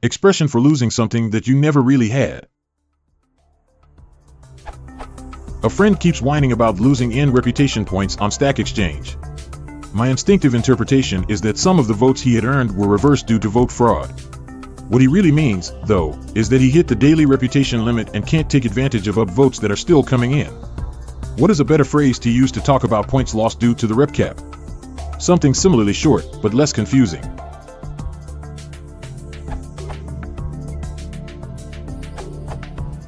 Expression for losing something that you never really had. A friend keeps whining about losing N reputation points on Stack Exchange. My instinctive interpretation is that some of the votes he had earned were reversed due to vote fraud. What he really means, though, is that he hit the daily reputation limit and can't take advantage of upvotes that are still coming in. What is a better phrase to use to talk about points lost due to the rep cap? Something similarly short, but less confusing.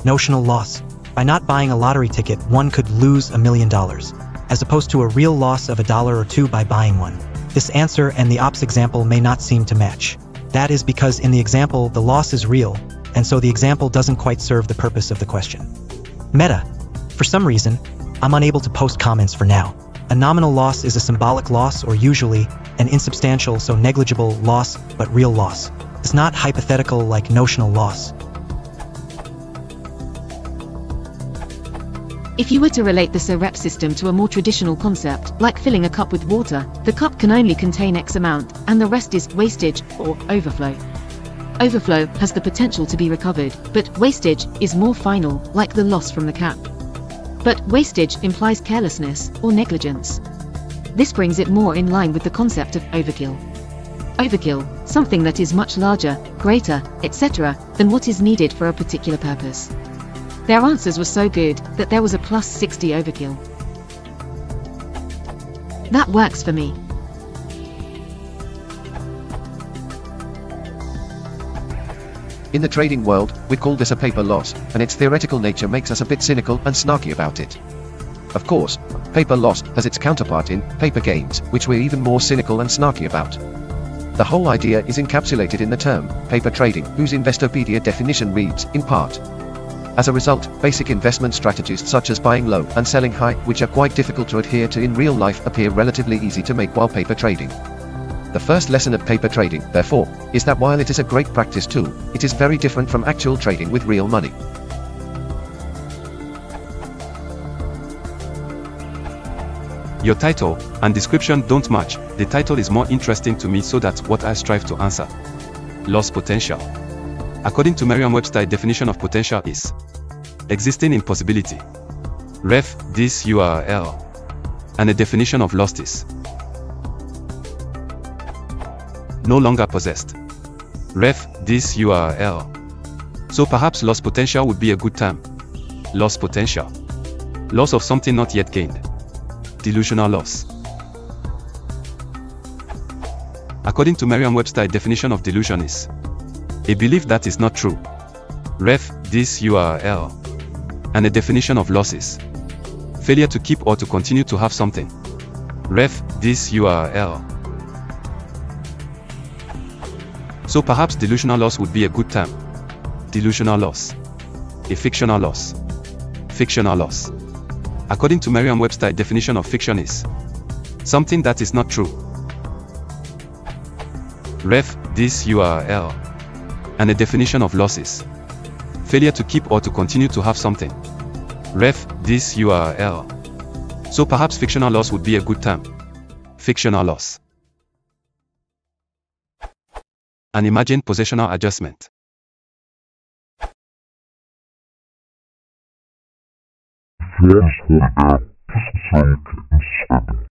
Notional loss. By not buying a lottery ticket, one could lose $1 million, as opposed to a real loss of $1 or $2 by buying one. This answer and the ops example may not seem to match. That is because in the example, the loss is real, and so the example doesn't quite serve the purpose of the question. Meta. For some reason, I'm unable to post comments for now. A nominal loss is a symbolic loss or usually an insubstantial, so negligible loss, but real loss. It's not hypothetical like notional loss. If you were to relate the SO-REP system to a more traditional concept, like filling a cup with water, the cup can only contain X amount, and the rest is wastage or overflow. Overflow has the potential to be recovered, but wastage is more final, like the loss from the cap. But wastage implies carelessness or negligence. This brings it more in line with the concept of overkill. Overkill, something that is much larger, greater, etc., than what is needed for a particular purpose. Their answers were so good that there was a plus 60 overkill. That works for me. In the trading world, we call this a paper loss, and its theoretical nature makes us a bit cynical and snarky about it. Of course, paper loss has its counterpart in paper gains, which we're even more cynical and snarky about. The whole idea is encapsulated in the term paper trading, whose Investopedia definition reads, in part. As a result, basic investment strategies such as buying low and selling high, which are quite difficult to adhere to in real life, appear relatively easy to make while paper trading. The first lesson of paper trading, therefore, is that while it is a great practice tool, it is very different from actual trading with real money. Your title and description don't match. The title is more interesting to me, so that's what I strive to answer. Loss potential. According to Merriam-Webster, definition of potential is existing in possibility. Ref this URL. And a definition of lost is no longer possessed. Ref this URL. So perhaps loss potential would be a good term. Loss potential. Loss of something not yet gained. Delusional loss. According to Merriam-Webster, definition of delusion is a belief that is not true. Ref this URL. And a definition of loss is failure to keep or to continue to have something. Ref this URL. So perhaps delusional loss would be a good term. Delusional loss. A fictional loss. Fictional loss. According to Merriam-Webster, definition of fiction is something that is not true. Ref this URL. And a definition of loss is failure to keep or to continue to have something. Ref this URL. So perhaps fictional loss would be a good term. Fictional loss. An imagined positional adjustment. Vamos rodar posição em cima.